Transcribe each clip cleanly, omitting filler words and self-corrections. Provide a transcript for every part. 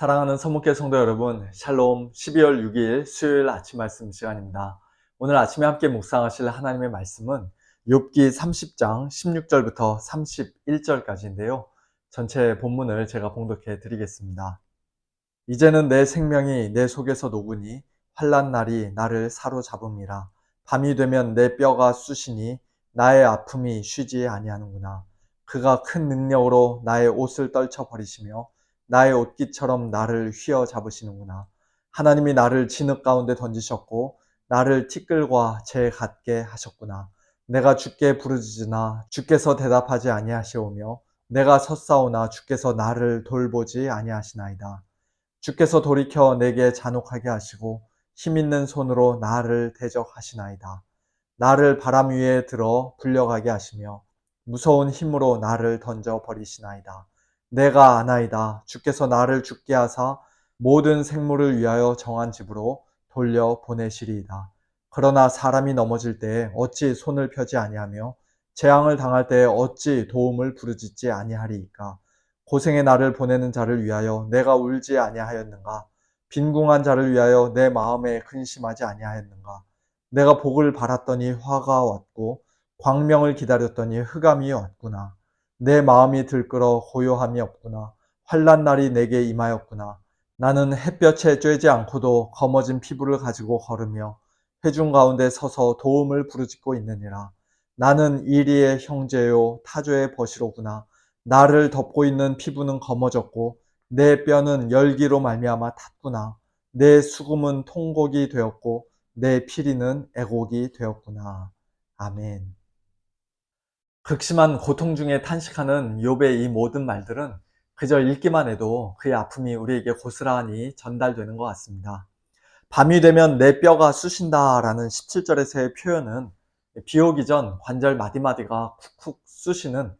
사랑하는 서문교회 성도 여러분, 샬롬. 12월 6일 수요일 아침 말씀 시간입니다. 오늘 아침에 함께 묵상하실 하나님의 말씀은 욥기 30장 16절부터 31절까지인데요. 전체 본문을 제가 봉독해 드리겠습니다. 이제는 내 생명이 내 속에서 녹으니 환난 날이 나를 사로잡음이라. 밤이 되면 내 뼈가 쑤시니 나의 아픔이 쉬지 아니하는구나. 그가 큰 능력으로 나의 옷을 떨쳐버리시며 나의 옷깃처럼 나를 휘어잡으시는구나. 하나님이 나를 진흙 가운데 던지셨고 나를 티끌과 재 같게 하셨구나. 내가 주께 부르짖으나 주께서 대답하지 아니하시오며 내가 섰사오나 주께서 나를 돌보지 아니하시나이다. 주께서 돌이켜 내게 잔혹하게 하시고 힘있는 손으로 나를 대적하시나이다. 나를 바람 위에 들어 불려가게 하시며 무서운 힘으로 나를 던져 버리시나이다. 내가 아나이다. 주께서 나를 죽게 하사 모든 생물을 위하여 정한 집으로 돌려 보내시리이다. 그러나 사람이 넘어질 때에 어찌 손을 펴지 아니하며 재앙을 당할 때에 어찌 도움을 부르짖지 아니하리이까. 고생의 나를 보내는 자를 위하여 내가 울지 아니하였는가. 빈궁한 자를 위하여 내 마음에 근심하지 아니하였는가. 내가 복을 바랐더니 화가 왔고 광명을 기다렸더니 흑암이 왔구나. 내 마음이 들끓어 고요함이 없구나. 환난 날이 내게 임하였구나. 나는 햇볕에 쬐지 않고도 검어진 피부를 가지고 걸으며 회중 가운데 서서 도움을 부르짖고 있느니라. 나는 이리의 형제요 타조의 벗이로구나. 나를 덮고 있는 피부는 검어졌고 내 뼈는 열기로 말미암아 탔구나. 내 수금은 통곡이 되었고 내 피리는 애곡이 되었구나. 아멘. 극심한 고통 중에 탄식하는 욥의 이 모든 말들은 그저 읽기만 해도 그의 아픔이 우리에게 고스란히 전달되는 것 같습니다. 밤이 되면 내 뼈가 쑤신다라는 17절에서의 표현은 비 오기 전 관절 마디마디가 쿡쿡 쑤시는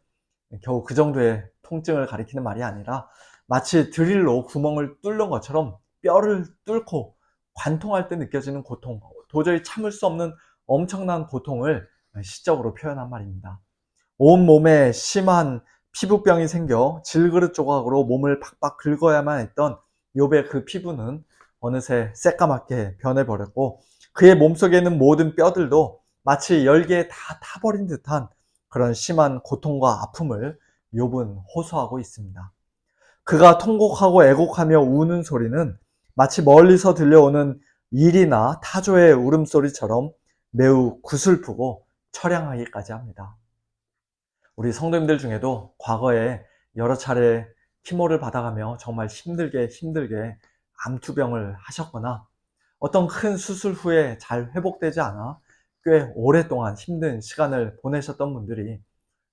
겨우 그 정도의 통증을 가리키는 말이 아니라 마치 드릴로 구멍을 뚫는 것처럼 뼈를 뚫고 관통할 때 느껴지는 고통, 도저히 참을 수 없는 엄청난 고통을 시적으로 표현한 말입니다. 온몸에 심한 피부병이 생겨 질그릇 조각으로 몸을 팍팍 긁어야만 했던 욥의 그 피부는 어느새 새까맣게 변해버렸고 그의 몸속에 있는 모든 뼈들도 마치 열기에 다 타버린 듯한 그런 심한 고통과 아픔을 욥은 호소하고 있습니다. 그가 통곡하고 애곡하며 우는 소리는 마치 멀리서 들려오는 일이나 타조의 울음소리처럼 매우 구슬프고 처량하기까지 합니다. 우리 성도님들 중에도 과거에 여러 차례 키모를 받아가며 정말 힘들게 암투병을 하셨거나 어떤 큰 수술 후에 잘 회복되지 않아 꽤 오랫동안 힘든 시간을 보내셨던 분들이,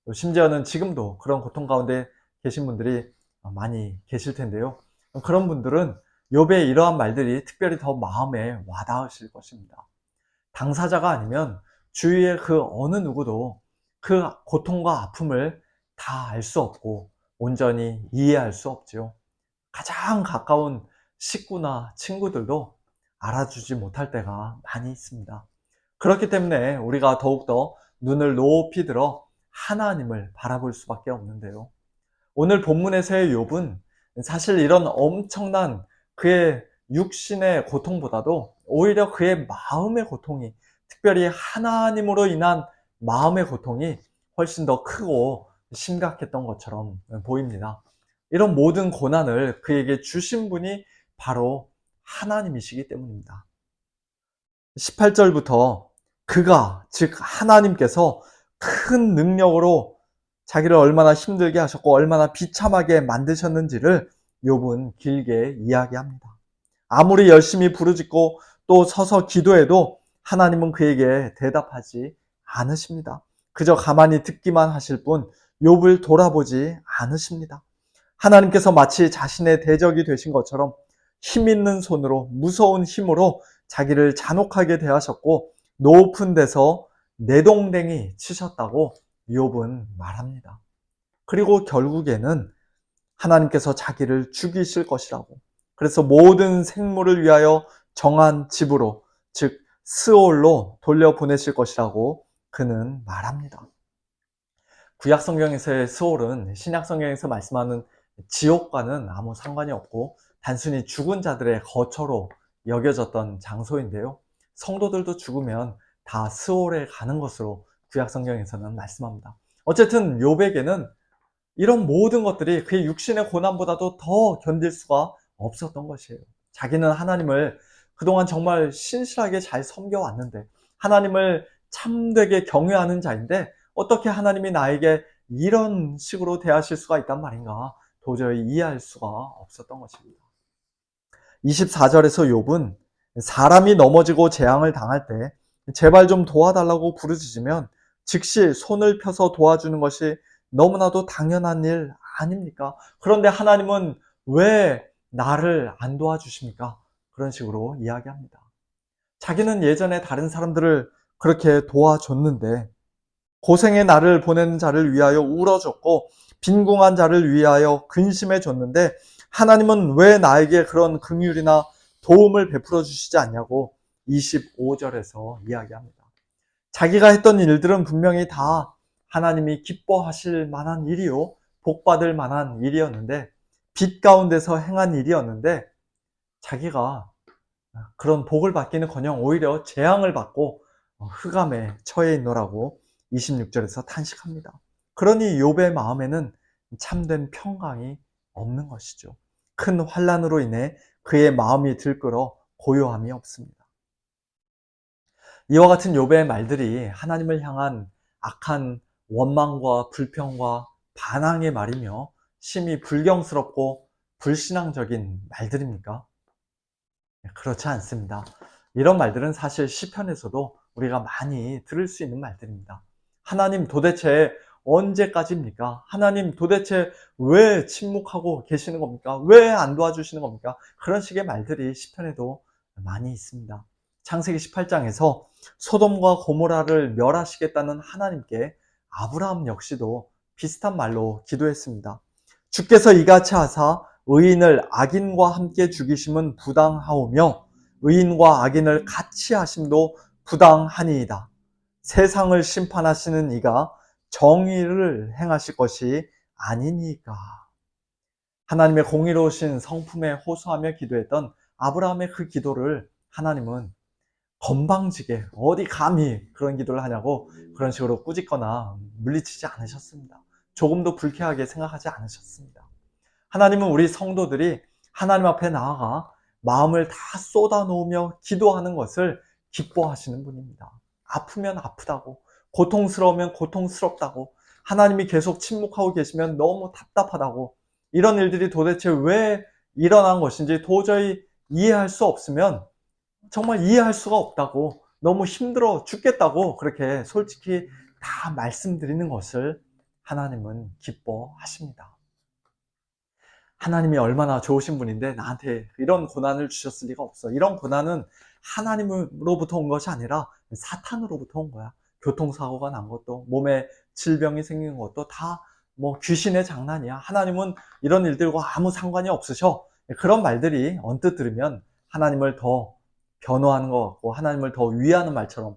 또 심지어는 지금도 그런 고통 가운데 계신 분들이 많이 계실 텐데요. 그런 분들은 욥의 이러한 말들이 특별히 더 마음에 와닿으실 것입니다. 당사자가 아니면 주위의 그 어느 누구도 그 고통과 아픔을 다 알 수 없고 온전히 이해할 수 없지요. 가장 가까운 식구나 친구들도 알아주지 못할 때가 많이 있습니다. 그렇기 때문에 우리가 더욱더 눈을 높이 들어 하나님을 바라볼 수밖에 없는데요. 오늘 본문에서의 욥은 사실 이런 엄청난 그의 육신의 고통보다도 오히려 그의 마음의 고통이, 특별히 하나님으로 인한 마음의 고통이 훨씬 더 크고 심각했던 것처럼 보입니다. 이런 모든 고난을 그에게 주신 분이 바로 하나님이시기 때문입니다. 18절부터 그가, 즉 하나님께서 큰 능력으로 자기를 얼마나 힘들게 하셨고 얼마나 비참하게 만드셨는지를 욥은 길게 이야기합니다. 아무리 열심히 부르짖고 또 서서 기도해도 하나님은 그에게 대답하지 않으십니다. 그저 가만히 듣기만 하실 뿐 욥을 돌아보지 않으십니다. 하나님께서 마치 자신의 대적이 되신 것처럼 힘있는 손으로, 무서운 힘으로 자기를 잔혹하게 대하셨고 높은 데서 내동댕이 치셨다고 욥은 말합니다. 그리고 결국에는 하나님께서 자기를 죽이실 것이라고, 그래서 모든 생물을 위하여 정한 집으로, 즉 스올로 돌려보내실 것이라고 그는 말합니다. 구약 성경에서의 스올은 신약 성경에서 말씀하는 지옥과는 아무 상관이 없고 단순히 죽은 자들의 거처로 여겨졌던 장소인데요. 성도들도 죽으면 다 스올에 가는 것으로 구약 성경에서는 말씀합니다. 어쨌든 욥에게는 이런 모든 것들이 그의 육신의 고난보다도 더 견딜 수가 없었던 것이에요. 자기는 하나님을 그동안 정말 신실하게 잘 섬겨왔는데, 하나님을 참되게 경외하는 자인데 어떻게 하나님이 나에게 이런 식으로 대하실 수가 있단 말인가, 도저히 이해할 수가 없었던 것입니다. 24절에서 욥은 사람이 넘어지고 재앙을 당할 때 제발 좀 도와달라고 부르짖으면 즉시 손을 펴서 도와주는 것이 너무나도 당연한 일 아닙니까? 그런데 하나님은 왜 나를 안 도와주십니까? 그런 식으로 이야기합니다. 자기는 예전에 다른 사람들을 그렇게 도와줬는데, 고생의 나를 보내는 자를 위하여 울어줬고 빈궁한 자를 위하여 근심해 줬는데 하나님은 왜 나에게 그런 긍휼이나 도움을 베풀어 주시지 않냐고 25절에서 이야기합니다. 자기가 했던 일들은 분명히 다 하나님이 기뻐하실 만한 일이요, 복받을 만한 일이었는데, 빛 가운데서 행한 일이었는데, 자기가 그런 복을 받기는커녕 오히려 재앙을 받고 흑암에 처해 있노라고 26절에서 탄식합니다. 그러니 욥의 마음에는 참된 평강이 없는 것이죠. 큰 환난으로 인해 그의 마음이 들끓어 고요함이 없습니다. 이와 같은 욥의 말들이 하나님을 향한 악한 원망과 불평과 반항의 말이며 심히 불경스럽고 불신앙적인 말들입니까? 그렇지 않습니다. 이런 말들은 사실 시편에서도 우리가 많이 들을 수 있는 말들입니다. 하나님 도대체 언제까지입니까? 하나님 도대체 왜 침묵하고 계시는 겁니까? 왜 안 도와주시는 겁니까? 그런 식의 말들이 시편에도 많이 있습니다. 창세기 18장에서 소돔과 고모라를 멸하시겠다는 하나님께 아브라함 역시도 비슷한 말로 기도했습니다. 주께서 이같이 하사 의인을 악인과 함께 죽이심은 부당하오며 의인과 악인을 같이 하심도 부당하니이다. 세상을 심판하시는 이가 정의를 행하실 것이 아니니까. 하나님의 공의로우신 성품에 호소하며 기도했던 아브라함의 그 기도를 하나님은 건방지게 어디 감히 그런 기도를 하냐고 그런 식으로 꾸짖거나 물리치지 않으셨습니다. 조금도 불쾌하게 생각하지 않으셨습니다. 하나님은 우리 성도들이 하나님 앞에 나아가 마음을 다 쏟아놓으며 기도하는 것을 기뻐하시는 분입니다. 아프면 아프다고, 고통스러우면 고통스럽다고, 하나님이 계속 침묵하고 계시면 너무 답답하다고, 이런 일들이 도대체 왜 일어난 것인지 도저히 이해할 수 없으면 정말 이해할 수가 없다고, 너무 힘들어 죽겠다고 그렇게 솔직히 다 말씀드리는 것을 하나님은 기뻐하십니다. 하나님이 얼마나 좋으신 분인데 나한테 이런 고난을 주셨을 리가 없어. 이런 고난은 하나님으로부터 온 것이 아니라 사탄으로부터 온 거야. 교통사고가 난 것도, 몸에 질병이 생긴 것도 다 귀신의 장난이야. 하나님은 이런 일들과 아무 상관이 없으셔. 그런 말들이 언뜻 들으면 하나님을 더 변호하는 것 같고 하나님을 더 위하는 말처럼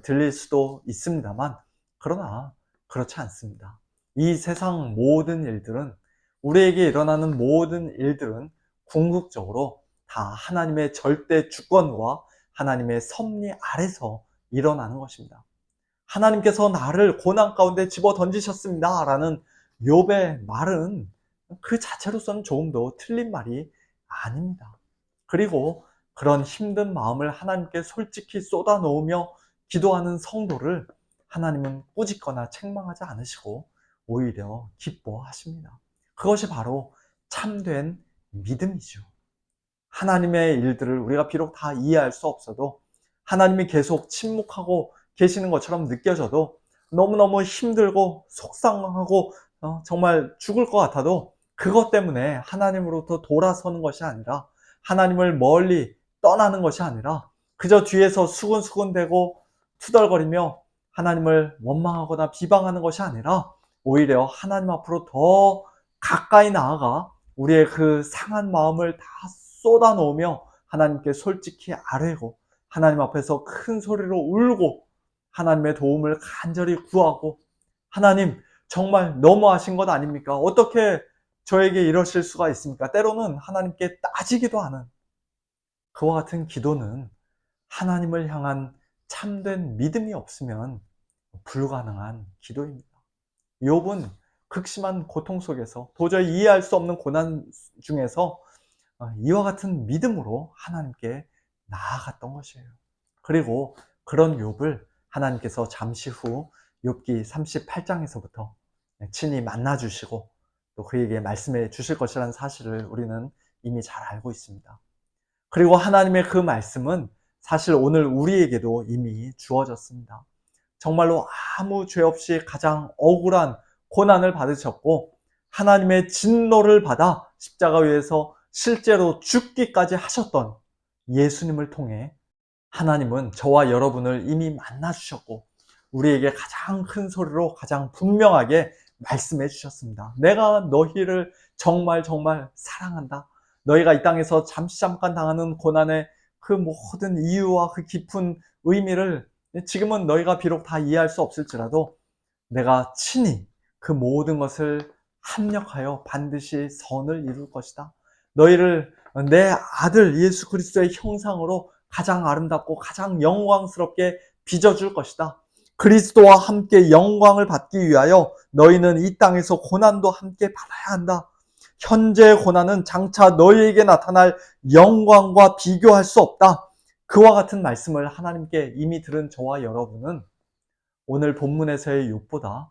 들릴 수도 있습니다만, 그러나 그렇지 않습니다. 이 세상 모든 일들은, 우리에게 일어나는 모든 일들은 궁극적으로 다 하나님의 절대 주권과 하나님의 섭리 아래서 일어나는 것입니다. 하나님께서 나를 고난 가운데 집어 던지셨습니다 라는 욥의 말은 그 자체로서는 조금도 틀린 말이 아닙니다. 그리고 그런 힘든 마음을 하나님께 솔직히 쏟아놓으며 기도하는 성도를 하나님은 꾸짖거나 책망하지 않으시고 오히려 기뻐하십니다. 그것이 바로 참된 믿음이죠. 하나님의 일들을 우리가 비록 다 이해할 수 없어도, 하나님이 계속 침묵하고 계시는 것처럼 느껴져도, 너무너무 힘들고 속상하고 정말 죽을 것 같아도 그것 때문에 하나님으로부터 돌아서는 것이 아니라, 하나님을 멀리 떠나는 것이 아니라 그저 뒤에서 수근수근대고 투덜거리며 하나님을 원망하거나 비방하는 것이 아니라 오히려 하나님 앞으로 더 가까이 나아가 우리의 그 상한 마음을 다 쏟아놓으며 하나님께 솔직히 아뢰고 하나님 앞에서 큰 소리로 울고 하나님의 도움을 간절히 구하고, 하나님 정말 너무하신 것 아닙니까? 어떻게 저에게 이러실 수가 있습니까? 때로는 하나님께 따지기도 하는 그와 같은 기도는 하나님을 향한 참된 믿음이 없으면 불가능한 기도입니다. 욥은 극심한 고통 속에서 도저히 이해할 수 없는 고난 중에서 이와 같은 믿음으로 하나님께 나아갔던 것이에요. 그리고 그런 욥을 하나님께서 잠시 후 욥기 38장에서부터 친히 만나 주시고 또 그에게 말씀해 주실 것이라는 사실을 우리는 이미 잘 알고 있습니다. 그리고 하나님의 그 말씀은 사실 오늘 우리에게도 이미 주어졌습니다. 정말로 아무 죄 없이 가장 억울한 고난을 받으셨고 하나님의 진노를 받아 십자가 위에서 실제로 죽기까지 하셨던 예수님을 통해 하나님은 저와 여러분을 이미 만나 주셨고 우리에게 가장 큰 소리로 가장 분명하게 말씀해 주셨습니다. 내가 너희를 정말 사랑한다. 너희가 이 땅에서 잠깐 당하는 고난의 그 모든 이유와 그 깊은 의미를 지금은 너희가 비록 다 이해할 수 없을지라도 내가 친히 그 모든 것을 합력하여 반드시 선을 이룰 것이다. 너희를 내 아들 예수 그리스도의 형상으로 가장 아름답고 가장 영광스럽게 빚어줄 것이다. 그리스도와 함께 영광을 받기 위하여 너희는 이 땅에서 고난도 함께 받아야 한다. 현재의 고난은 장차 너희에게 나타날 영광과 비교할 수 없다. 그와 같은 말씀을 하나님께 이미 들은 저와 여러분은 오늘 본문에서의 욥보다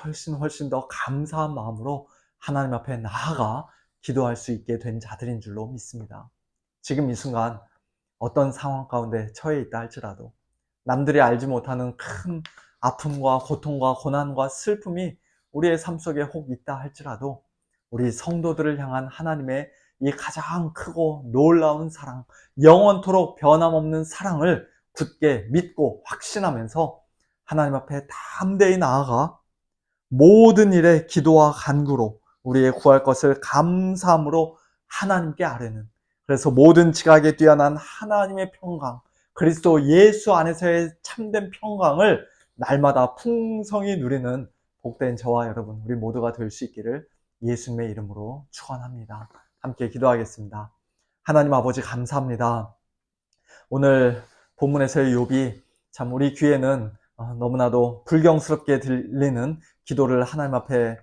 훨씬 더 감사한 마음으로 하나님 앞에 나아가 기도할 수 있게 된 자들인 줄로 믿습니다. 지금 이 순간 어떤 상황 가운데 처해 있다 할지라도 남들이 알지 못하는 큰 아픔과 고통과 고난과 슬픔이 우리의 삶 속에 혹 있다 할지라도 우리 성도들을 향한 하나님의 이 가장 크고 놀라운 사랑, 영원토록 변함없는 사랑을 굳게 믿고 확신하면서 하나님 앞에 담대히 나아가 모든 일에 기도와 간구로 우리의 구할 것을 감사함으로 하나님께 아뢰는, 그래서 모든 지각에 뛰어난 하나님의 평강, 그리스도 예수 안에서의 참된 평강을 날마다 풍성히 누리는 복된 저와 여러분 우리 모두가 될 수 있기를 예수님의 이름으로 축원합니다. 함께 기도하겠습니다. 하나님 아버지 감사합니다. 오늘 본문에서의 욥이 참 우리 귀에는 너무나도 불경스럽게 들리는 기도를 하나님 앞에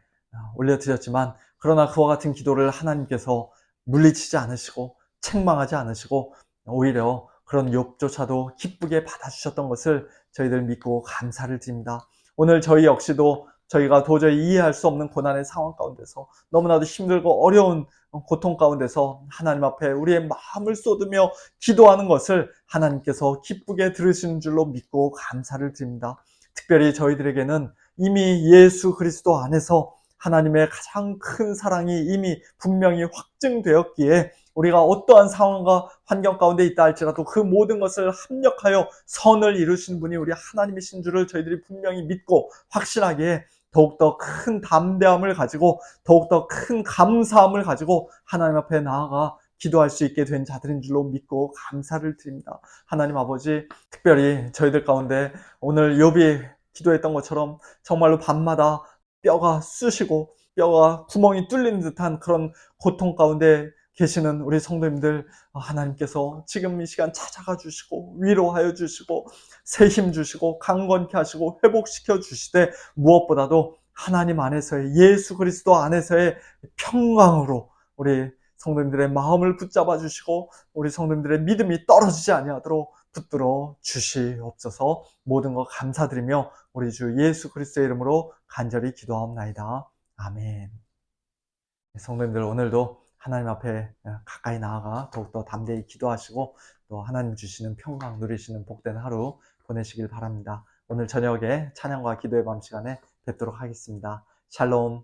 올려드렸지만 그러나 그와 같은 기도를 하나님께서 물리치지 않으시고 책망하지 않으시고 오히려 그런 욥조차도 기쁘게 받아주셨던 것을 저희들 믿고 감사를 드립니다. 오늘 저희 역시도 저희가 도저히 이해할 수 없는 고난의 상황 가운데서 너무나도 힘들고 어려운 고통 가운데서 하나님 앞에 우리의 마음을 쏟으며 기도하는 것을 하나님께서 기쁘게 들으시는 줄로 믿고 감사를 드립니다. 특별히 저희들에게는 이미 예수 그리스도 안에서 하나님의 가장 큰 사랑이 이미 분명히 확증되었기에 우리가 어떠한 상황과 환경 가운데 있다 할지라도 그 모든 것을 합력하여 선을 이루신 분이 우리 하나님이신 줄을 저희들이 분명히 믿고 확신하기에 더욱더 큰 담대함을 가지고 더욱더 큰 감사함을 가지고 하나님 앞에 나아가 기도할 수 있게 된 자들인 줄로 믿고 감사를 드립니다. 하나님 아버지, 특별히 저희들 가운데 오늘 욥이 기도했던 것처럼 정말로 밤마다 뼈가 쑤시고 뼈가 구멍이 뚫리는 듯한 그런 고통 가운데 계시는 우리 성도님들 하나님께서 지금 이 시간 찾아가 주시고 위로하여 주시고 새 힘 주시고 강건케 하시고 회복시켜 주시되 무엇보다도 하나님 안에서의 예수 그리스도 안에서의 평강으로 우리 성도님들의 마음을 붙잡아 주시고 우리 성도님들의 믿음이 떨어지지 아니하도록 붙들어 주시옵소서. 모든 것 감사드리며 우리 주 예수 그리스도의 이름으로 간절히 기도하옵나이다. 아멘. 성도님들 오늘도 하나님 앞에 가까이 나아가 더욱더 담대히 기도하시고 또 하나님 주시는 평강 누리시는 복된 하루 보내시길 바랍니다. 오늘 저녁에 찬양과 기도의 밤 시간에 뵙도록 하겠습니다. 샬롬.